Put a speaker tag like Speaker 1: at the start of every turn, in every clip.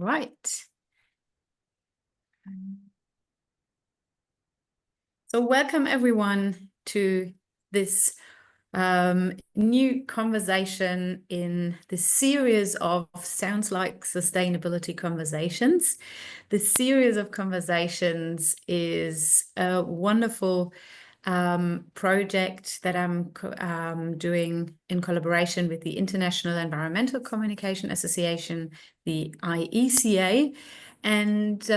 Speaker 1: right. So welcome everyone to this new conversation in the series of Sounds Like Sustainability Conversations. The series of conversations is a wonderful project that I'm doing in collaboration with the International Environmental Communication Association, the IECA, and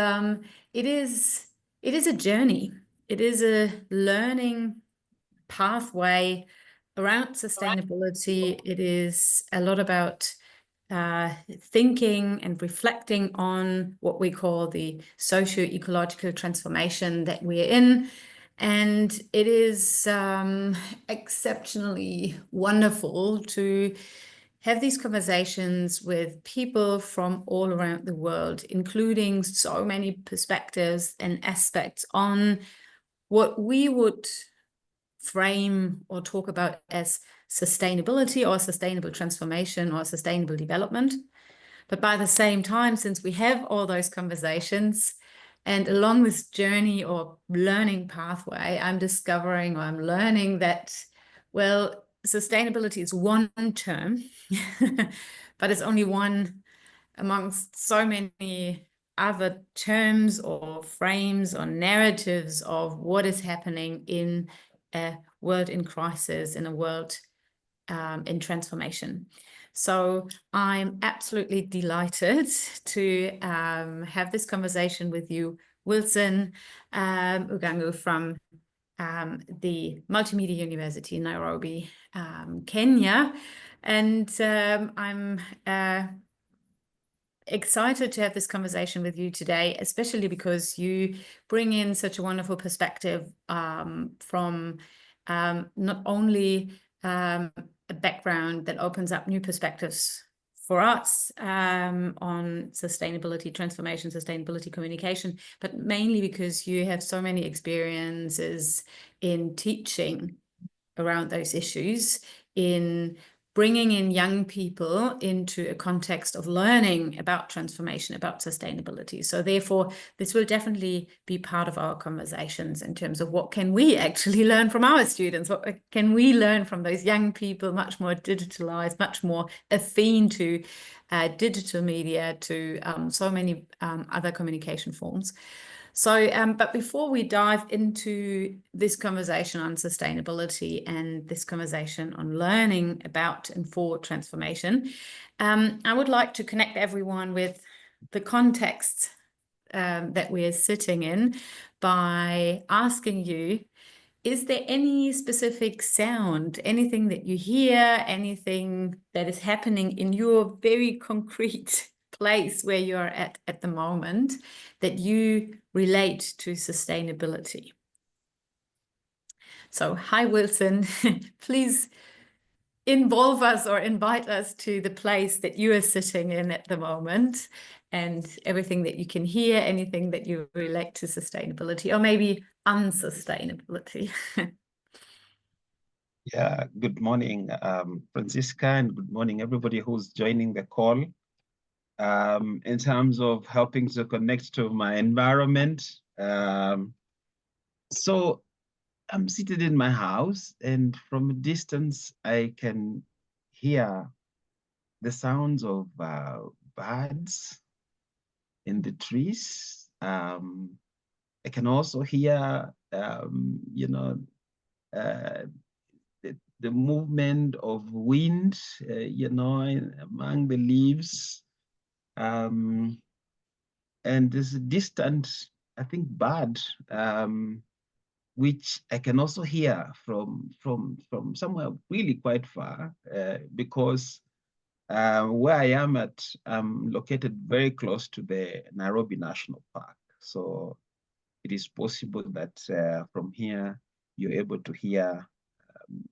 Speaker 1: it is a journey. It is a learning pathway around sustainability. It is a lot about thinking and reflecting on what we call the socio-ecological transformation that we're in. And it is exceptionally wonderful to have these conversations with people from all around the world, including so many perspectives and aspects on what we would frame or talk about as sustainability or sustainable transformation or sustainable development. But by the same time, since we have all those conversations and along this journey or learning pathway, I'm discovering or I'm learning that, well, sustainability is one term, but it's only one amongst so many other terms or frames or narratives of what is happening in a world in crisis, in a world in transformation. So I'm absolutely delighted to have this conversation with you, Wilson Ugangu from the Multimedia University in Nairobi, Kenya. And I'm excited to have this conversation with you today, especially because you bring in such a wonderful perspective from not only a background that opens up new perspectives for us on sustainability transformation, sustainability communication, but mainly because you have so many experiences in teaching around those issues, in bringing in young people into a context of learning about transformation, about sustainability. So therefore, this will definitely be part of our conversations in terms of what can we actually learn from our students? What can we learn from those young people, much more digitalized, much more affine to digital media, to so many other communication forms. So, but before we dive into this conversation on sustainability and this conversation on learning about and for transformation, I would like to connect everyone with the context that we're sitting in by asking you, is there any specific sound, anything that you hear, anything that is happening in your very concrete place where you are at the moment that you relate to sustainability? So, hi, Wilson. Please involve us or invite us to the place that you are sitting in at the moment and everything that you can hear, anything that you relate to sustainability or maybe unsustainability.
Speaker 2: Yeah, good morning, Francisca, and good morning, everybody who's joining the call. In terms of helping to connect to my environment, so I'm seated in my house, and from a distance, I can hear the sounds of birds in the trees. I can also hear, the movement of wind, among the leaves. And there's a distant, I think, bird, which I can also hear from somewhere really quite far, because where I am at, I'm located very close to the Nairobi National Park. So it is possible that from here, you're able to hear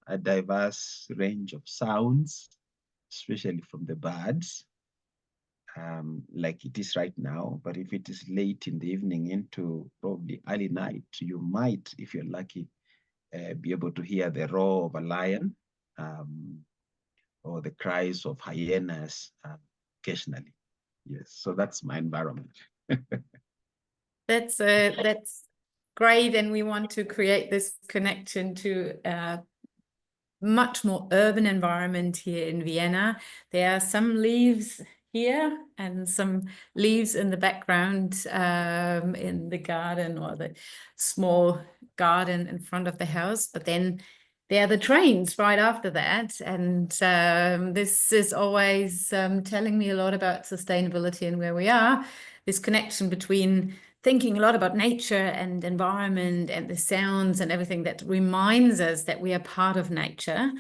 Speaker 2: a diverse range of sounds, especially from the birds, like it is right now. But if it is late in the evening into probably early night, you might, if you're lucky, be able to hear the roar of a lion or the cries of hyenas occasionally. Yes, so that's my environment.
Speaker 1: That's great, and we want to create this connection to a much more urban environment here in Vienna. There are some leaves here and some leaves in the background in the garden, or the small garden in front of the house, but then there are the trains right after that. And this is always telling me a lot about sustainability and where we are, this connection between thinking a lot about nature and environment and the sounds and everything that reminds us that we are part of nature,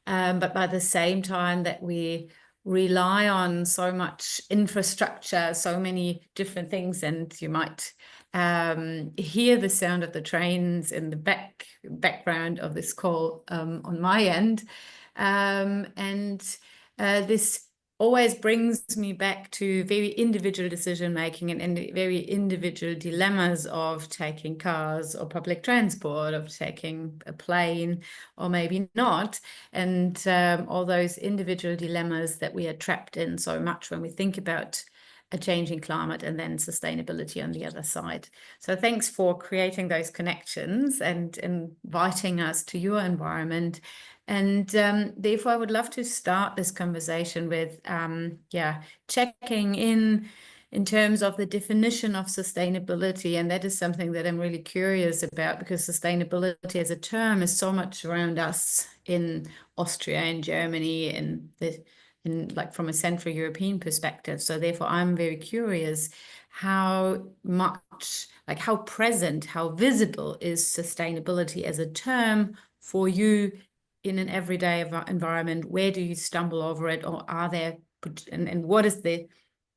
Speaker 1: but by the same time that we rely on so much infrastructure, so many different things. And you might hear the sound of the trains in the background of this call on my end. This always brings me back to very individual decision making and very individual dilemmas of taking cars or public transport, of taking a plane or maybe not, and all those individual dilemmas that we are trapped in so much when we think about a changing climate and then sustainability on the other side. So thanks for creating those connections and inviting us to your environment. And therefore, I would love to start this conversation with, checking in terms of the definition of sustainability. And that is something that I'm really curious about, because sustainability as a term is so much around us in Austria and Germany and like from a Central European perspective. So therefore, I'm very curious how much, like how present, how visible is sustainability as a term for you in an everyday environment? Where do you stumble over it, or are there, and what is the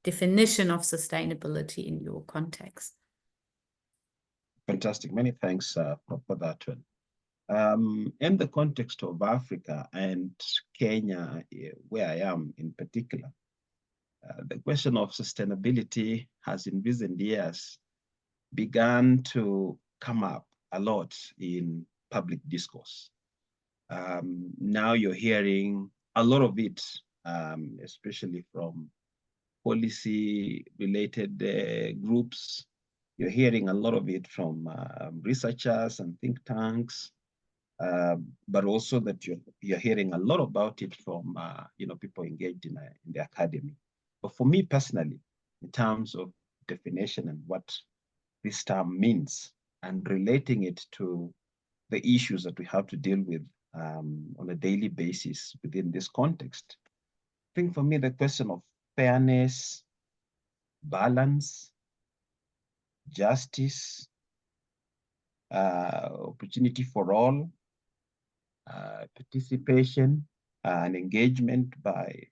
Speaker 1: definition of sustainability in your context?
Speaker 2: Fantastic. Many thanks for that one. In the context of Africa and Kenya, where I am in particular, the question of sustainability has in recent years begun to come up a lot in public discourse. Now you're hearing a lot of it, especially from policy-related groups. You're hearing a lot of it from researchers and think tanks, but also that you're hearing a lot about it from people engaged in the academy. But for me personally, in terms of definition and what this term means, and relating it to the issues that we have to deal with on a daily basis within this context, I think for me the question of fairness, balance, justice, opportunity for all, participation and engagement by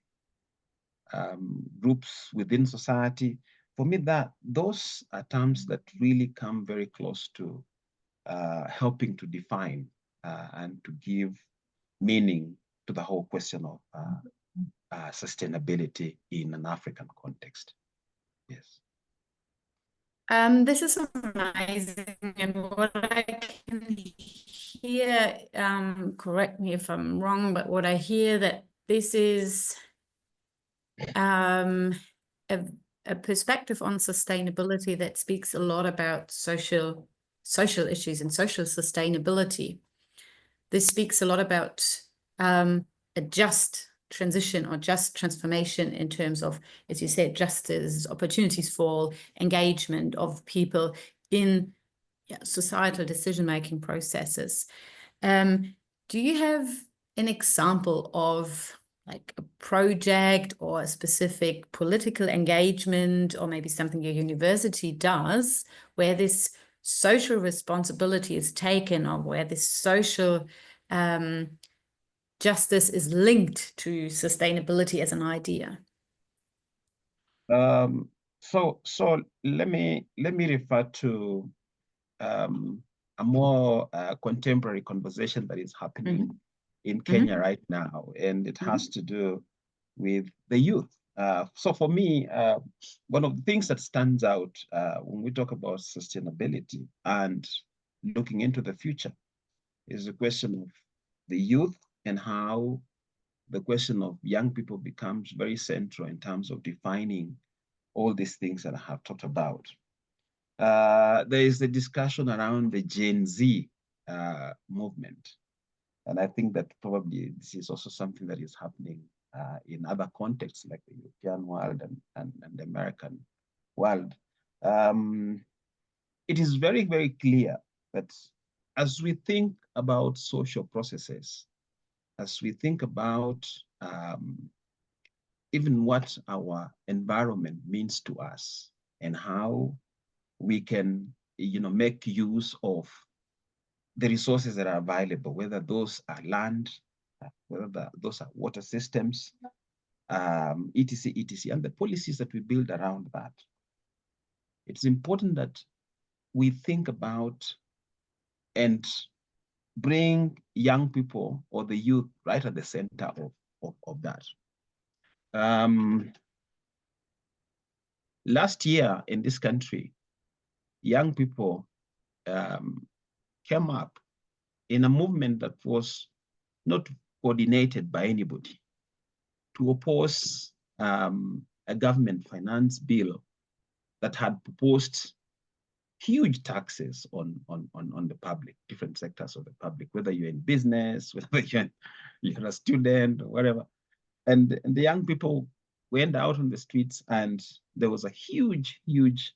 Speaker 2: groups within society. For me, those are terms that really come very close to helping to define and to give meaning to the whole question of sustainability in an African context. Yes.
Speaker 1: This is amazing, and what I can hear, correct me if I'm wrong, but what I hear that this is a perspective on sustainability that speaks a lot about social issues and social sustainability. This speaks a lot about a just transition or just transformation in terms of, as you said, justice, opportunities for all, engagement of people in societal decision-making processes. Do you have an example of like a project or a specific political engagement, or maybe something your university does, where this social responsibility is taken, or where this social justice is linked to sustainability as an idea?
Speaker 2: So let me refer to a more contemporary conversation that is happening in Kenya right now, and it has to do with the youth. So for me, one of the things that stands out when we talk about sustainability and looking into the future is the question of the youth, and how the question of young people becomes very central in terms of defining all these things that I have talked about. There is a discussion around the Gen Z movement. And I think that probably this is also something that is happening in other contexts like the European world and the American world. It is very, very clear that as we think about social processes, as we think about even what our environment means to us and how we can, make use of the resources that are available, whether those are land, whether those are water systems, etc., etc., and the policies that we build around that. It's important that we think about and bring young people or the youth right at the center of that. Last year in this country, young people came up in a movement that was not coordinated by anybody to oppose a government finance bill that had proposed huge taxes on the public, different sectors of the public, whether you're in business, whether you're a student or whatever. And the young people went out on the streets, and there was a huge, huge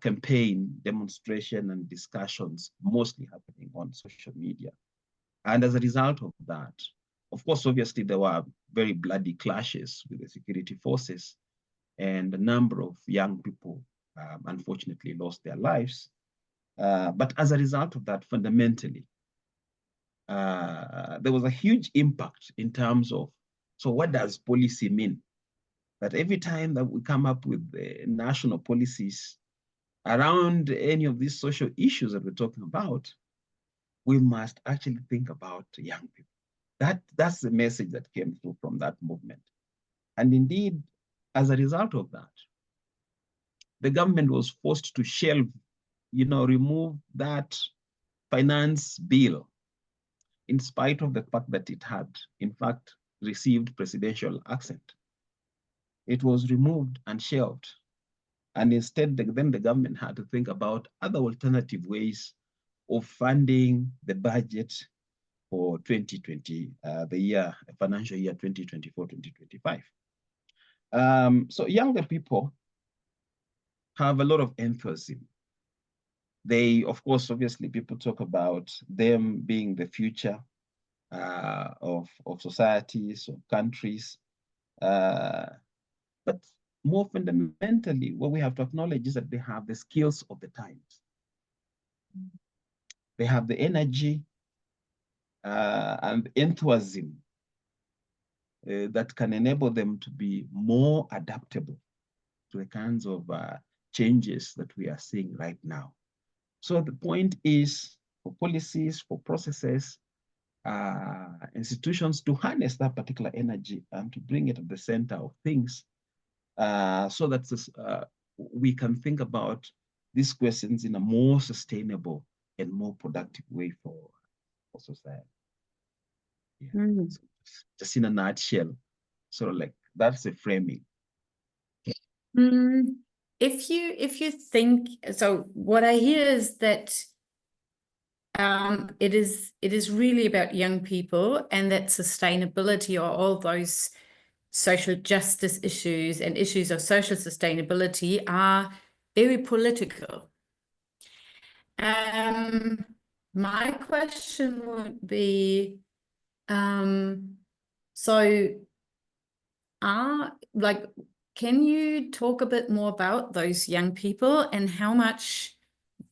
Speaker 2: campaign, demonstration, and discussions, mostly happening on social media. And as a result of that, of course, obviously, there were very bloody clashes with the security forces, and a number of young people, unfortunately, lost their lives. But as a result of that, fundamentally, there was a huge impact in terms of, so what does policy mean? That every time that we come up with national policies around any of these social issues that we're talking about, we must actually think about young people. That's the message that came through from that movement. And indeed, as a result of that, the government was forced to shelve, remove that finance bill, in spite of the fact that it had, in fact, received presidential assent. It was removed and shelved. And instead, then the government had to think about other alternative ways of funding the budget for 2020, the financial year 2024-2025. So younger people have a lot of enthusiasm. They, of course, obviously, people talk about them being the future of societies, of countries. But more fundamentally, what we have to acknowledge is that they have the skills of the times. They have the energy and enthusiasm that can enable them to be more adaptable to the kinds of changes that we are seeing right now. So the point is for policies, for processes, institutions to harness that particular energy and to bring it at the center of things so that we can think about these questions in a more sustainable and more productive way for society. Yeah. So just in a nutshell, sort of like that's the framing.
Speaker 1: If you think, so what I hear is that it is really about young people, and that sustainability or all those social justice issues and issues of social sustainability are very political. My question would be, can you talk a bit more about those young people and how much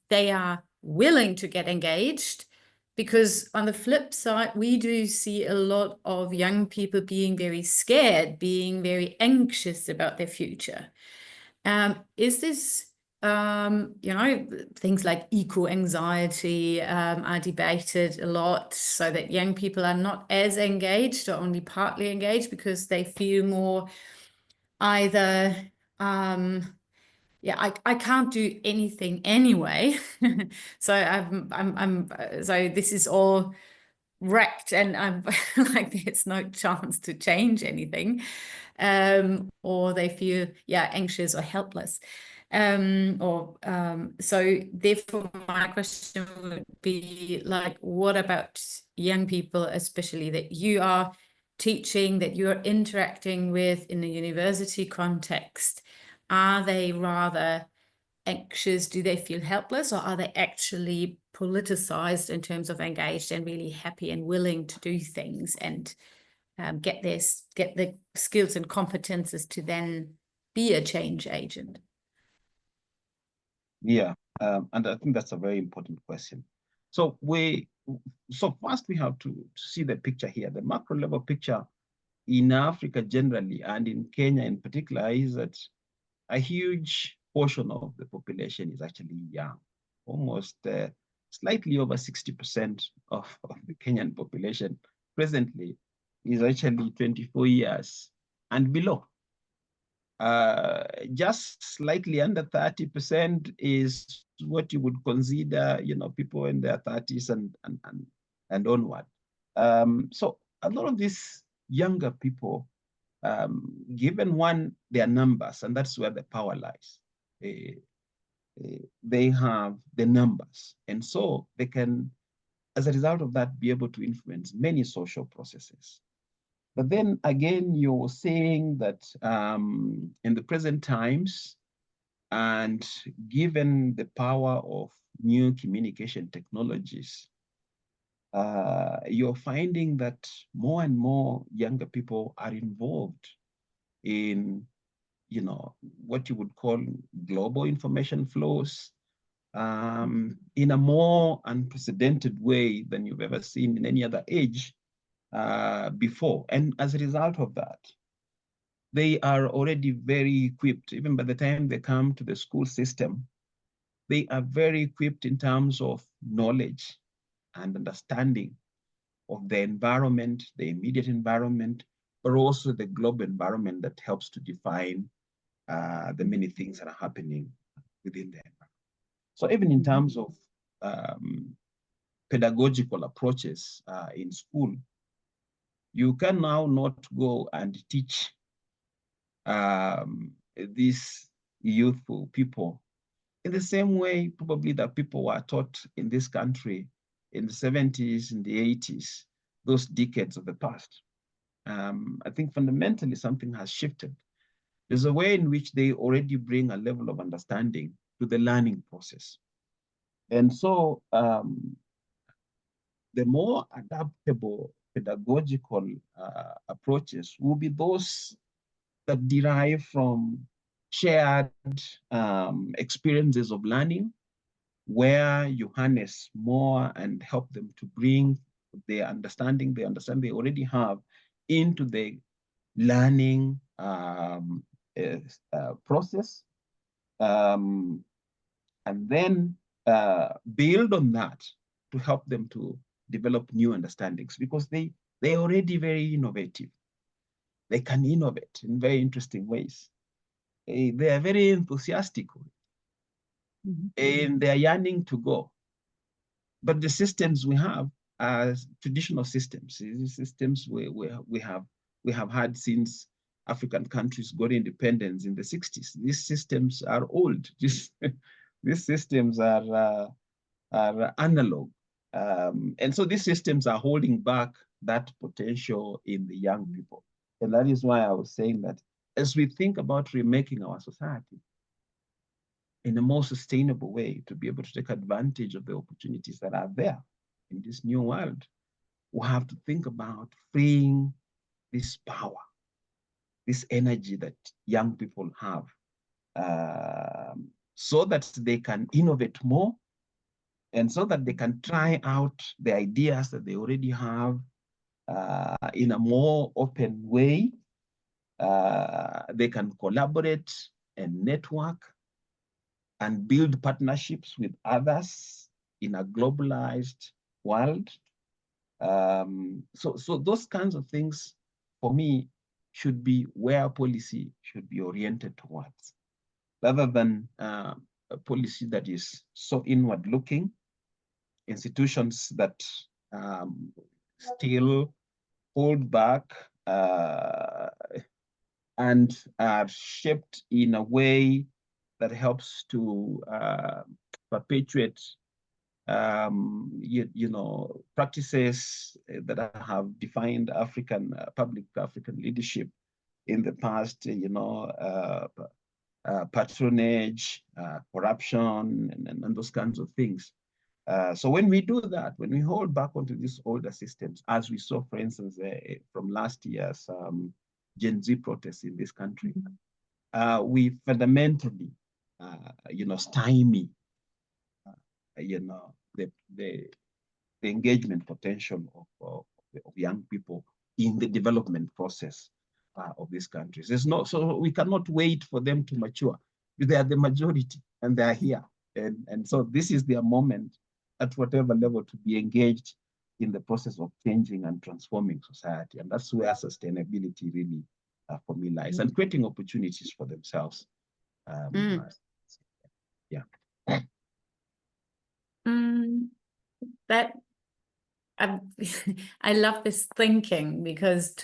Speaker 1: they are willing to get engaged? Because on the flip side, we do see a lot of young people being very scared, being very anxious about their future. Is this, things like eco-anxiety are debated a lot, so that young people are not as engaged or only partly engaged because they feel more either, I can't do anything anyway. So so this is all wrecked and I'm like there's no chance to change anything, or they feel anxious or helpless. So therefore my question would be like, what about young people, especially that you are teaching, that you're interacting with in a university context? Are they rather anxious? Do they feel helpless, or are they actually politicized in terms of engaged and really happy and willing to do things and get the skills and competences to then be a change agent?
Speaker 2: Yeah, and I think that's a very important question. So first we have to see the picture here. The macro level picture in Africa generally and in Kenya in particular is that a huge portion of the population is actually young. Almost slightly over 60% of the Kenyan population presently is actually 24 years and below. Just slightly under 30% is what you would consider, people in their 30s and onward. So a lot of these younger people, given their numbers, and that's where the power lies. They have the numbers, and so they can, as a result of that, be able to influence many social processes. But then again, you're saying that in the present times, and given the power of new communication technologies, you're finding that more and more younger people are involved in, what you would call global information flows in a more unprecedented way than you've ever seen in any other age before. And as a result of that, they are already very equipped. Even by the time they come to the school system, they are very equipped in terms of knowledge and understanding of the environment, the immediate environment, but also the global environment that helps to define the many things that are happening within the environment. So even in terms of pedagogical approaches in school, you can now not go and teach these youthful people in the same way probably that people were taught in this country in the 70s, in the 80s, those decades of the past. I think fundamentally something has shifted. There's a way in which they already bring a level of understanding to the learning process. And so the more adaptable pedagogical approaches will be those that derive from shared experiences of learning, where you harness more and help them to bring the understanding they already have into the learning process, and then build on that to help them to develop new understandings, because they're already very innovative. They can innovate in very interesting ways. They are very enthusiastic, and they are yearning to go. But the systems we have are traditional systems. These systems we have had since African countries got independence in the 60s. These systems are old. These systems are analog. And so these systems are holding back that potential in the young people. And that is why I was saying that as we think about remaking our society in a more sustainable way, to be able to take advantage of the opportunities that are there in this new world, we have to think about freeing this power, this energy that young people have, so that they can innovate more, and so that they can try out the ideas that they already have in a more open way. They can collaborate and network and build partnerships with others in a globalized world. So those kinds of things, for me, should be where policy should be oriented towards, rather than a policy that is so inward-looking, institutions that still hold back and are shaped in a way that helps to perpetuate practices that have defined public African leadership in the past, patronage, corruption, and those kinds of things. So when we do that, when we hold back onto these older systems, as we saw, for instance, from last year's Gen Z protests in this country, we fundamentally, stymie, the engagement potential of young people in the development process of these countries. So we cannot wait for them to mature. They are the majority, and they are here, and so this is their moment, at whatever level, to be engaged in the process of changing and transforming society. And that's where sustainability really, for me, lies, and creating opportunities for themselves. Yeah.
Speaker 1: That I love this thinking, because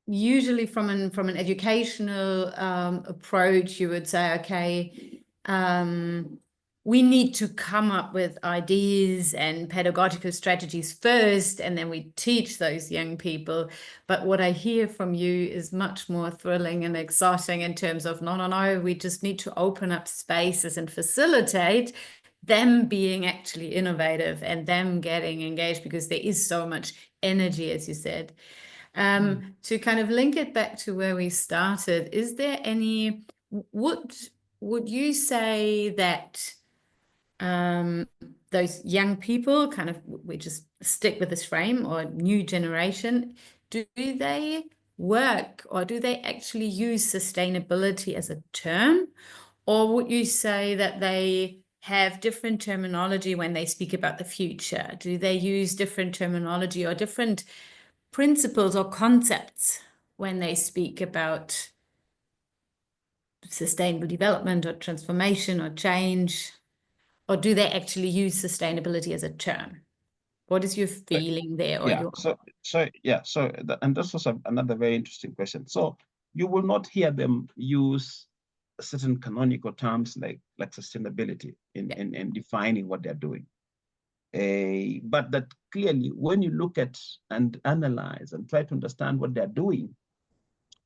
Speaker 1: usually from an educational approach, you would say, okay, we need to come up with ideas and pedagogical strategies first, and then we teach those young people. But what I hear from you is much more thrilling and exciting in terms of, no, we just need to open up spaces and facilitate them being actually innovative and them getting engaged, because there is so much energy, as you said. To kind of link it back to where we started, is there any, would you say that those young people, kind of, we just stick with this frame, or new generation, do they work, or do they actually use sustainability as a term? Or would you say that they have different terminology when they speak about the future? Do they use different terminology or different principles or concepts when they speak about sustainable development or transformation or change? Or do they actually use sustainability as a term? What is your feeling there? Or
Speaker 2: and this was another very interesting question. So you will not hear them use certain canonical terms like sustainability in defining what they're doing. But that clearly, when you look at and analyze and try to understand what they're doing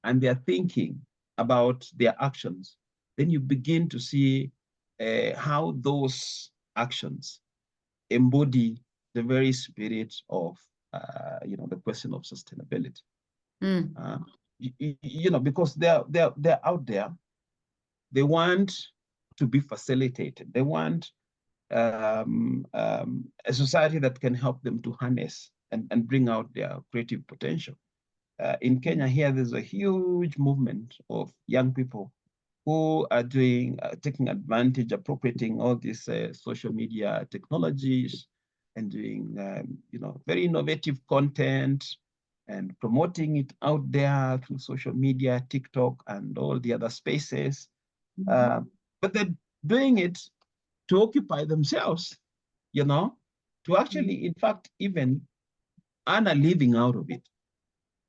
Speaker 2: and they're thinking about their actions, then you begin to see how those actions embody the very spirit of the question of sustainability. Because they're out there, they want to be facilitated. They want a society that can help them to harness and bring out their creative potential. In Kenya here, there's a huge movement of young people who are taking advantage, appropriating all these social media technologies and doing, very innovative content and promoting it out there through social media, TikTok, and all the other spaces. But they're doing it to occupy themselves, to actually, in fact, even earn a living out of it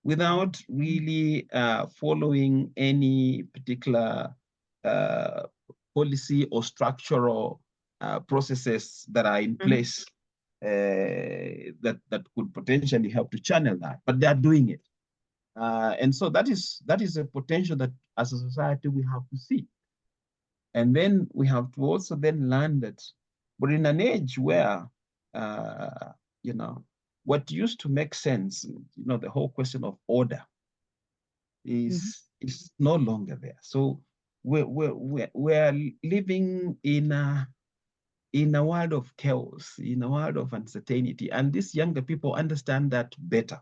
Speaker 2: without really following any particular policy or structural processes that are in place that could potentially help to channel that, but they are doing it. And so that is a potential that as a society we have to see. And then we have to also then learn that we're in an age where, what used to make sense, the whole question of order is no longer there. So we're living in a world of chaos, in a world of uncertainty, and these younger people understand that better.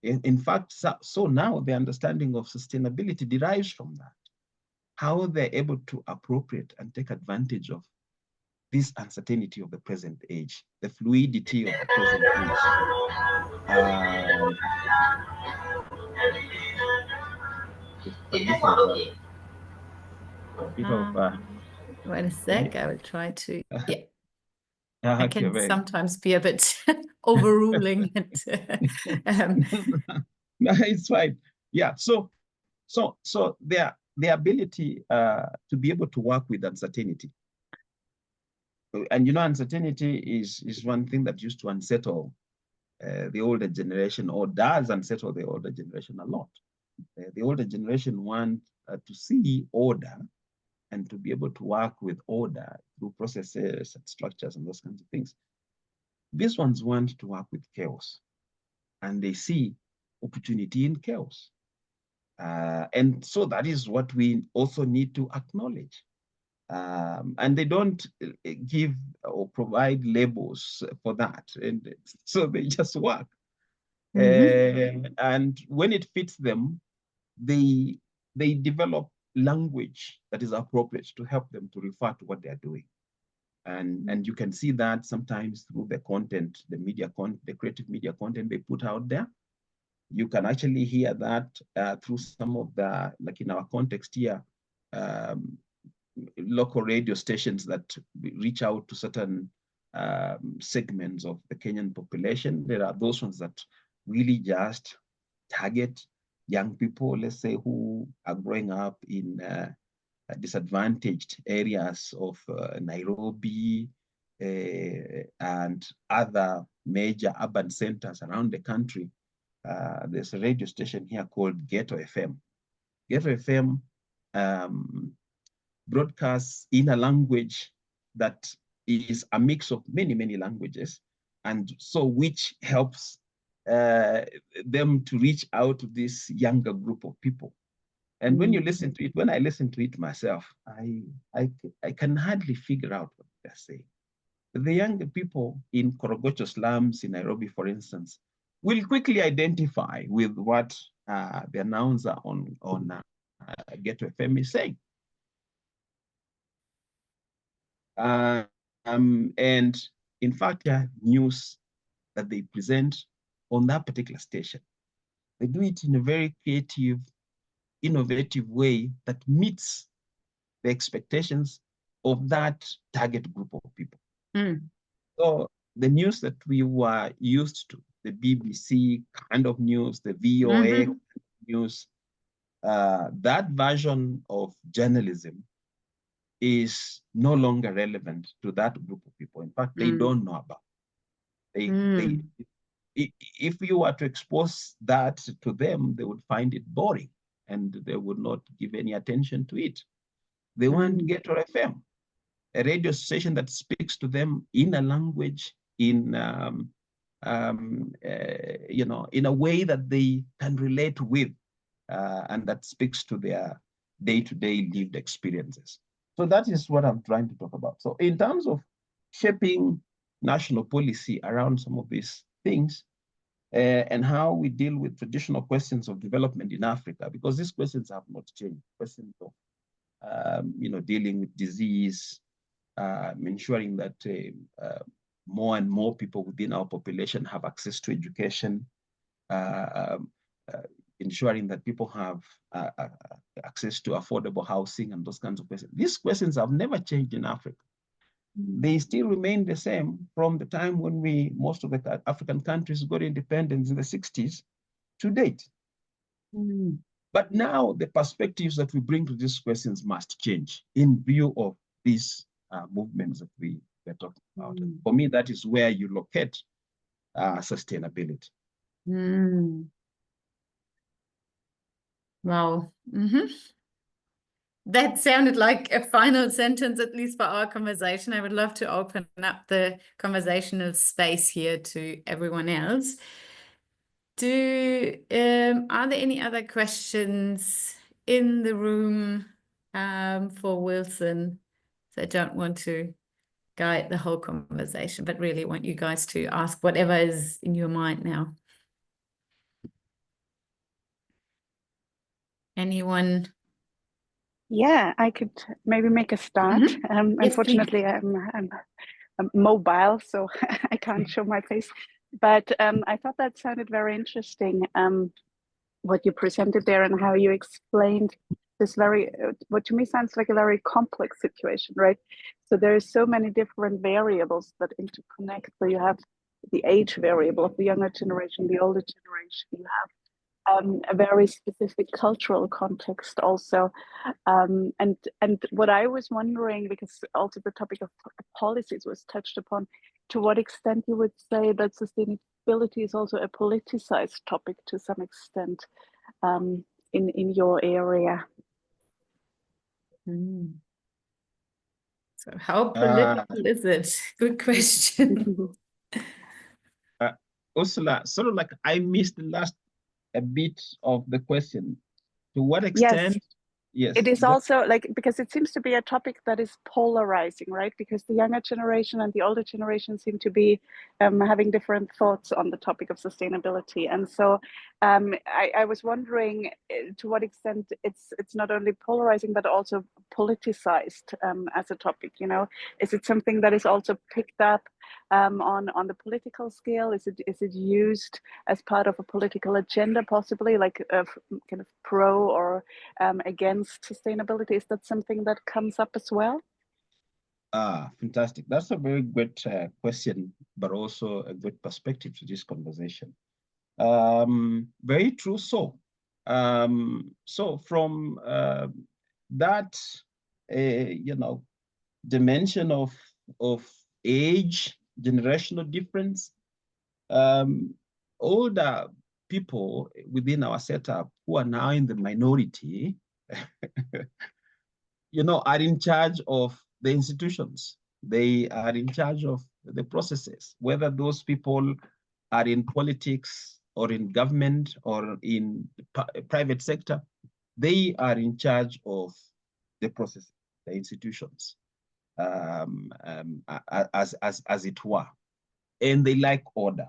Speaker 2: In fact, so now the understanding of sustainability derives from that. How they're able to appropriate and take advantage of this uncertainty of the present age, the fluidity of the present age.
Speaker 1: Wait a sec, I will try to, I
Speaker 2: Okay,
Speaker 1: can
Speaker 2: very
Speaker 1: sometimes be a bit overruling. And,
Speaker 2: no, it's fine. Yeah. So the ability to be able to work with uncertainty. And uncertainty is one thing that used to unsettle the older generation, or does unsettle the older generation a lot. The older generation want to see order and to be able to work with order through processes and structures and those kinds of things. These ones want to work with chaos, and they see opportunity in chaos. And so that is what we also need to acknowledge. And they don't give or provide labels for that. And so they just work. And when it fits them, they develop language that is appropriate to help them to refer to what they are doing. And you can see that sometimes through the content, the creative media content they put out there. You can actually hear that through some of the, like in our context here, local radio stations that reach out to certain segments of the Kenyan population. There are those ones that really just target young people, let's say, who are growing up in disadvantaged areas of Nairobi and other major urban centers around the country. There's a radio station here called Ghetto FM. Ghetto FM broadcasts in a language that is a mix of many, many languages, and so which helps them to reach out to this younger group of people. And when you listen to it, when I listen to it myself, I can hardly figure out what they're saying. The younger people in Korogocho slums in Nairobi, for instance, will quickly identify with what the announcer on Ghetto FM is saying. And in fact, there are news that they present on that particular station. They do it in a very creative, innovative way that meets the expectations of that target group of people. So the news that we were used to, the BBC kind of news, the VOA news, that version of journalism is no longer relevant to that group of people. In fact, they don't know about it. If you were to expose that to them, they would find it boring and they would not give any attention to it. They want Ghetto FM, a radio station that speaks to them in a language, in in a way that they can relate with, and that speaks to their day-to-day lived experiences. So that is what I'm trying to talk about. So in terms of shaping national policy around some of these things, and how we deal with traditional questions of development in Africa, because these questions have not changed. Questions of dealing with disease, ensuring that more and more people within our population have access to education, ensuring that people have access to affordable housing and those kinds of questions. These questions have never changed in Africa. They still remain the same from the time when most of the African countries got independence in the 60s to date. But now the perspectives that we bring to these questions must change in view of these movements that we are talking about. For me, that is where you locate sustainability.
Speaker 1: Wow. That sounded like a final sentence, at least for our conversation. I would love to open up the conversational space here to everyone else. Are there any other questions in the room for Wilson? So I don't want to guide the whole conversation, but really want you guys to ask whatever is in your mind now. Anyone?
Speaker 3: Yeah, I could maybe make a start.
Speaker 1: Yes,
Speaker 3: Unfortunately, I'm mobile, so I can't show my face. But I thought that sounded very interesting, what you presented there and how you explained this very, what to me sounds like a very complex situation, right? So there are so many different variables that interconnect. So you have the age variable of the younger generation, the older generation. You have a very specific cultural context also. And what I was wondering, because also the topic of policies was touched upon, to what extent you would say that sustainability is also a politicized topic to some extent in your area?
Speaker 1: So how political is it? Good question.
Speaker 2: Ursula, sort of like I missed the last a bit of the question. To what extent?
Speaker 3: Yes.
Speaker 2: Yes.
Speaker 3: It is also like, because it seems to be a topic that is polarizing, right? Because the younger generation and the older generation seem to be having different thoughts on the topic of sustainability. And so I was wondering to what extent it's not only polarizing, but also politicized as a topic, you know? Is it something that is also picked up on the political scale? Is it used as part of a political agenda, possibly, like kind of pro or against sustainability? Is that something that comes up as well?
Speaker 2: Fantastic. That's a very good question, but also a good perspective to this conversation. Very true. So from that, you know, dimension of age, generational difference, older people within our setup who are now in the minority, you know, are in charge of the institutions. They are in charge of the processes, whether those people are in politics or in government or in the private sector. They are in charge of the process, the institutions, as it were. And they like order.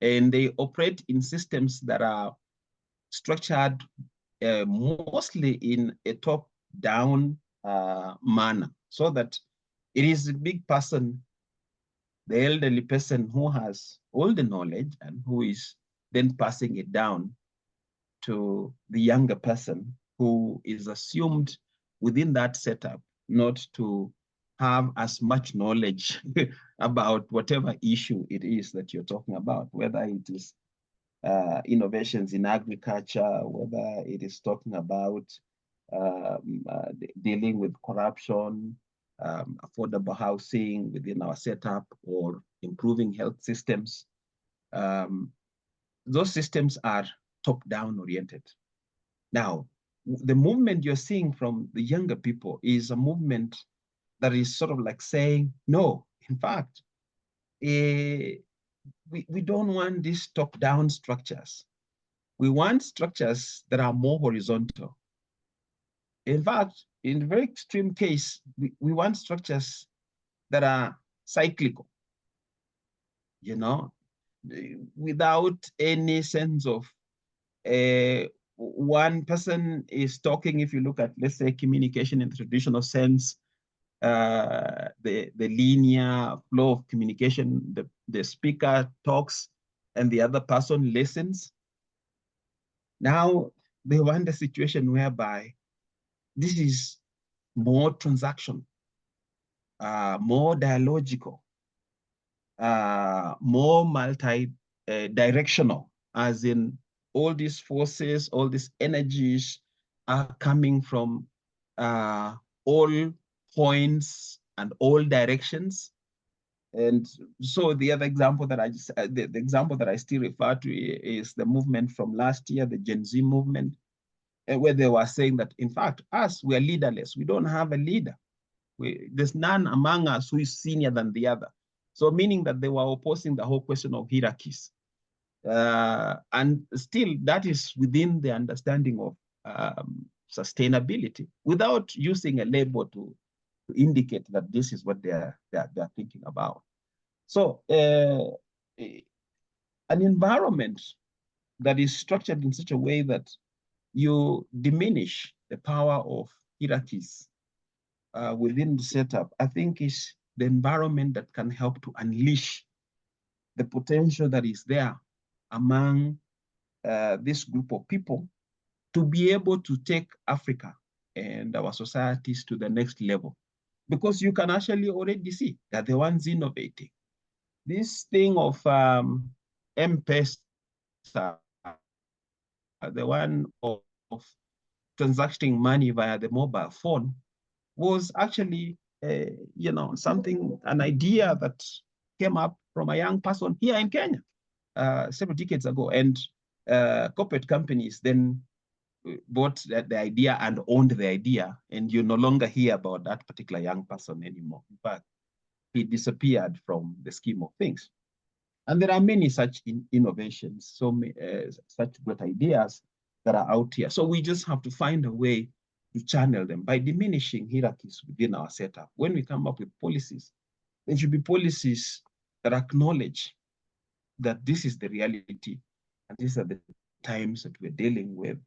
Speaker 2: And they operate in systems that are structured mostly in a top-down manner, so that it is a big person, the elderly person, who has all the knowledge and who is then passing it down to the younger person, who is assumed within that setup not to have as much knowledge about whatever issue it is that you're talking about, whether it is innovations in agriculture, whether it is talking about dealing with corruption, affordable housing within our setup, or improving health systems. Those systems are top-down oriented. Now, the movement you're seeing from the younger people is a movement that is sort of like saying, no, in fact, we don't want these top-down structures. We want structures that are more horizontal. In fact, in a very extreme case, we want structures that are cyclical, you know, without any sense of one person is talking. If you look at, let's say, communication in the traditional sense, the linear flow of communication, the speaker talks and the other person listens. Now they want a situation whereby this is more transactional, more dialogical, more multi-directional, as in all these forces, all these energies are coming from all points and all directions. And so the other example that I just, the example that I still refer to is the movement from last year, the Gen Z movement, where they were saying that, in fact, we are leaderless. We don't have a leader. There's none among us who is senior than the other. So meaning that they were opposing the whole question of hierarchies. And still that is within the understanding of sustainability, without using a label to indicate that this is what they're thinking about. So an environment that is structured in such a way that you diminish the power of hierarchies within the setup, I think is the environment that can help to unleash the potential that is there among this group of people to be able to take Africa and our societies to the next level. Because you can actually already see that the ones innovating. This thing of M-Pesa, the one of transacting money via the mobile phone, was actually, something, an idea that came up from a young person here in Kenya several decades ago. And corporate companies then bought the idea and owned the idea, and you no longer hear about that particular young person anymore. In fact, he disappeared from the scheme of things. And there are many such innovations, such good ideas that are out here. So we just have to find a way to channel them by diminishing hierarchies within our setup. When we come up with policies, there should be policies that acknowledge that this is the reality and these are the times that we're dealing with.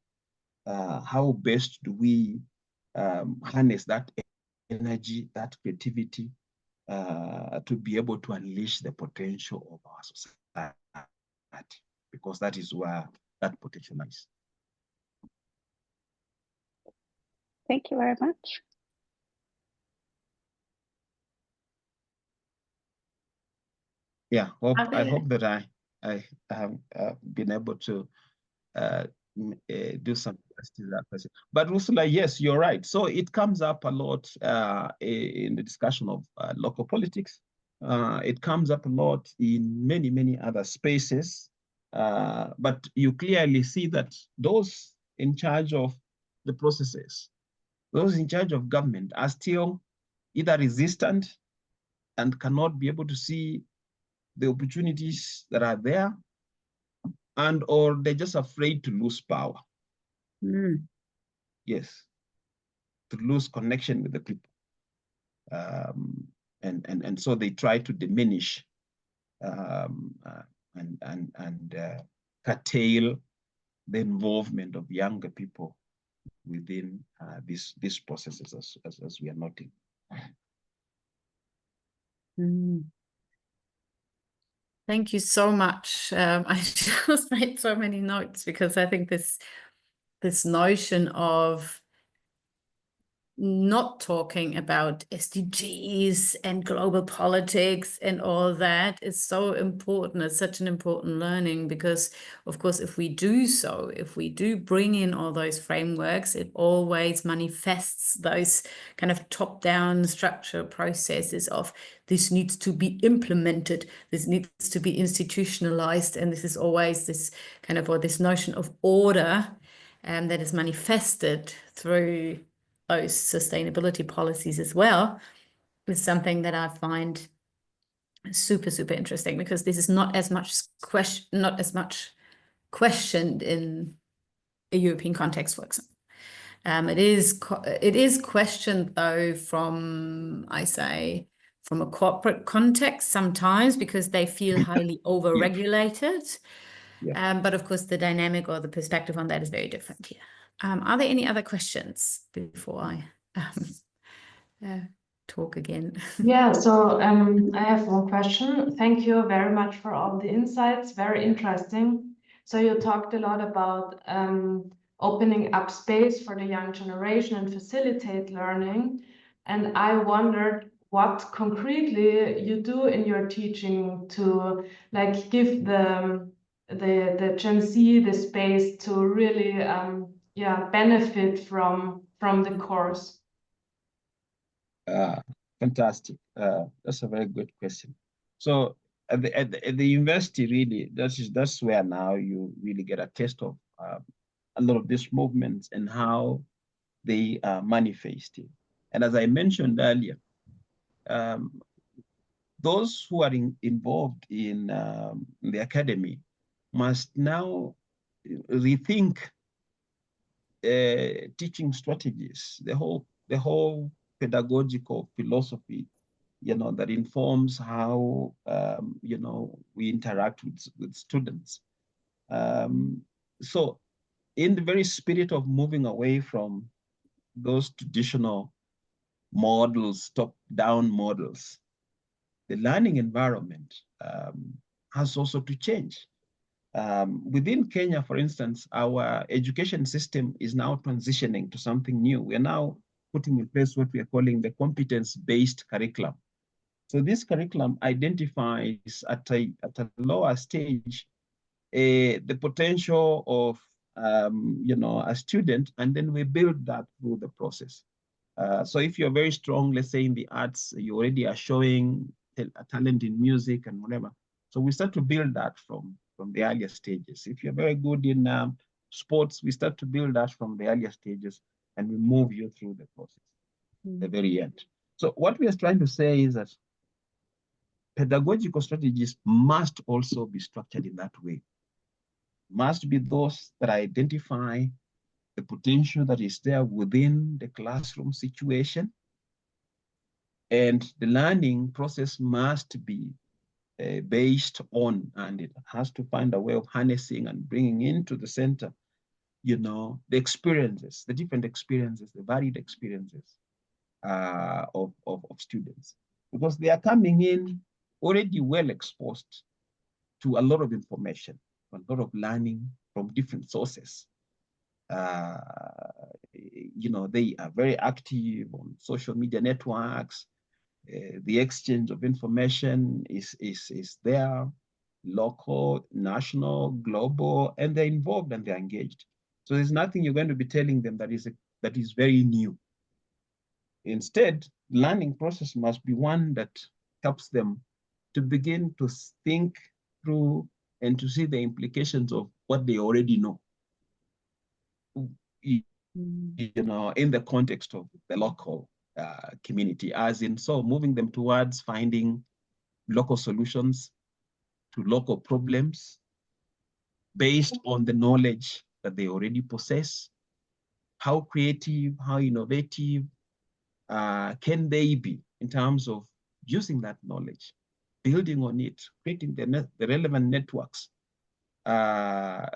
Speaker 2: How best do we harness that energy, that creativity, to be able to unleash the potential of our society, because that is where that potential lies.
Speaker 3: Thank you very much.
Speaker 2: Yeah, I hope that I have been able to do some to that question. But Ursula, yes, you're right. So it comes up a lot in the discussion of local politics. It comes up a lot in many, many other spaces. But you clearly see that those in charge of the processes, those in charge of government are still either resistant and cannot be able to see the opportunities that are there, and or they're just afraid to lose power.
Speaker 1: Mm.
Speaker 2: Yes, to lose connection with the people. And so they try to diminish and curtail the involvement of younger people within these processes, as we are noting.
Speaker 1: Mm. Thank you so much. I just made so many notes because I think this notion of not talking about SDGs and global politics and all that is so important. It's such an important learning because, of course, if we do so, if we do bring in all those frameworks, it always manifests those kind of top-down structure processes of this needs to be implemented, this needs to be institutionalized, and this is always this kind of, or this notion of order that is manifested through those sustainability policies as well, is something that I find super, super interesting, because this is not as much questioned in a European context, for example. It is questioned though from a corporate context sometimes, because they feel highly over-regulated.
Speaker 2: Yeah.
Speaker 1: But of course, the dynamic or the perspective on that is very different here. Are there any other questions before I talk again?
Speaker 4: Yeah, so I have one question. Thank you very much for all the insights. Very interesting. So you talked a lot about opening up space for the young generation and facilitate learning. And I wondered what concretely you do in your teaching to like give the Gen Z the space to really benefit from the course.
Speaker 2: Fantastic. That's a very good question. So at the university, really, that's where now you really get a taste of a lot of these movements and how they are manifesting. And as I mentioned earlier, those who are involved in the academy must now rethink teaching strategies, the whole pedagogical philosophy, that informs how, we interact with students. So in the very spirit of moving away from those traditional models, top-down models, the learning environment has also to change. Within Kenya, for instance, our education system is now transitioning to something new. We're now putting in place what we are calling the competence-based curriculum. So this curriculum identifies at a lower stage the potential of a student, and then we build that through the process. So if you're very strong, let's say in the arts, you already are showing a talent in music and whatever. So we start to build that from the earlier stages. If you're very good in sports, we start to build that from the earlier stages, and we move you through the process, the very end. So what we are trying to say is that pedagogical strategies must also be structured in that way. Must be those that identify the potential that is there within the classroom situation. And the learning process must be based on, and it has to find a way of harnessing and bringing into the center, the experiences, the different experiences, the varied experiences of students. Because they are coming in already well exposed to a lot of information, a lot of learning from different sources. They are very active on social media networks. The exchange of information is there, local, national, global, and they're involved and they're engaged. So there's nothing you're going to be telling them that is very new. Instead, learning process must be one that helps them to begin to think through and to see the implications of what they already know, in the context of the local community, as in so moving them towards finding local solutions to local problems based on the knowledge that they already possess. How creative, how innovative can they be in terms of using that knowledge, building on it, creating the relevant networks,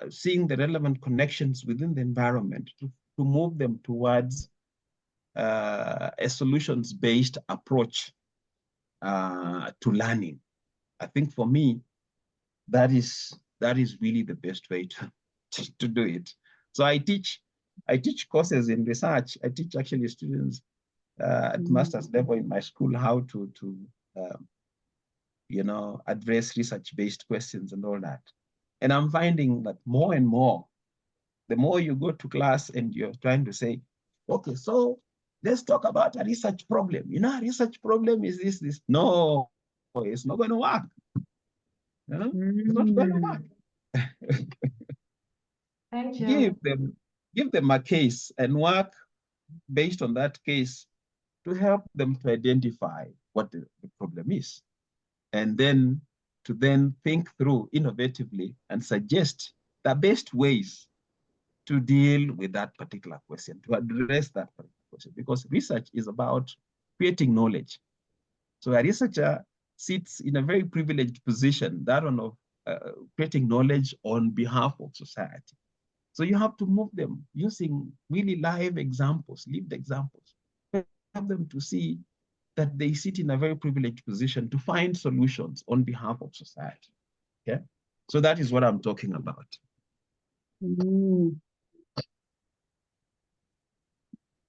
Speaker 2: seeing the relevant connections within the environment to move them towards a solutions-based approach to learning. I think for me, that is really the best way to do it. So I teach courses in research. I teach actually students at master's level in my school how to address research-based questions and all that. And I'm finding that more and more, the more you go to class and you're trying to say, okay, so let's talk about a research problem. A research problem is this. No, it's not going to work. It's not going to work.
Speaker 4: Thank you.
Speaker 2: Give them a case and work based on that case to help them to identify what the problem is. And then to think through innovatively and suggest the best ways to deal with that particular question, to address that particular question, because research is about creating knowledge. So a researcher sits in a very privileged position, that one of creating knowledge on behalf of society. So you have to move them using really live examples, lived examples, help them to see that they sit in a very privileged position to find solutions on behalf of society. Okay, so that is what I'm talking about.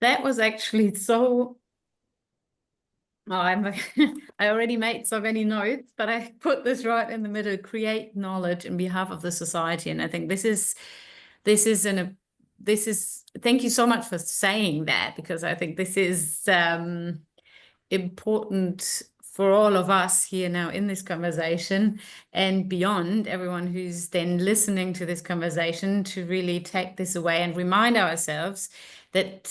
Speaker 1: That was actually so. I already made so many notes, but I put this right in the middle: create knowledge on behalf of the society. And I think this is. Thank you so much for saying that, because I think this is important for all of us here now in this conversation and beyond, everyone who's then listening to this conversation, to really take this away and remind ourselves that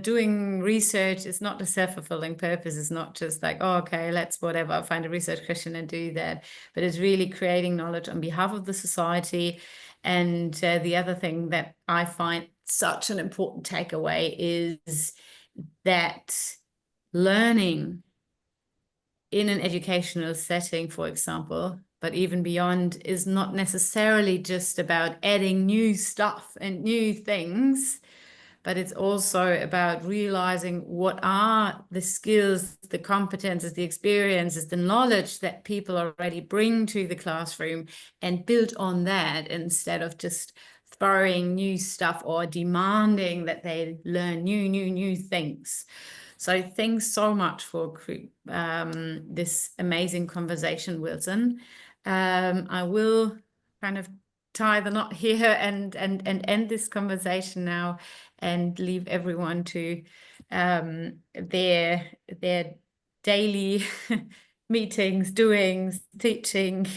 Speaker 1: doing research is not a self-fulfilling purpose. It's not just like, oh, okay, let's whatever, find a research question and do that. But it's really creating knowledge on behalf of the society. And the other thing that I find such an important takeaway is that learning in an educational setting, for example, but even beyond, is not necessarily just about adding new stuff and new things, but it's also about realizing what are the skills, the competences, the experiences, the knowledge that people already bring to the classroom, and build on that instead of just throwing new stuff or demanding that they learn new things. So thanks so much for this amazing conversation, Wilson. I will kind of tie the knot here and end this conversation now, and leave everyone to their daily meetings, doings, teaching,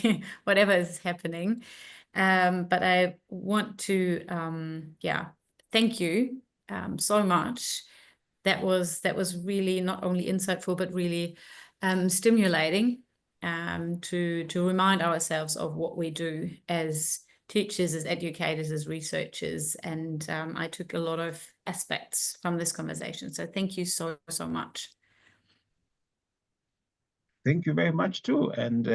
Speaker 1: whatever is happening. But I want to thank you so much. That was really not only insightful, but really stimulating to remind ourselves of what we do as teachers, as educators, as researchers. And I took a lot of aspects from this conversation. So thank you so much.
Speaker 2: Thank you very much too. And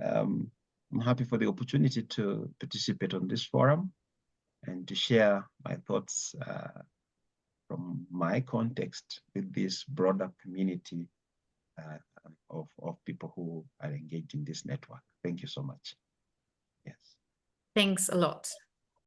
Speaker 2: I'm happy for the opportunity to participate on this forum and to share my thoughts from my context with this broader community of people who are engaged in this network. Thank you so much. Yes.
Speaker 1: Thanks a lot.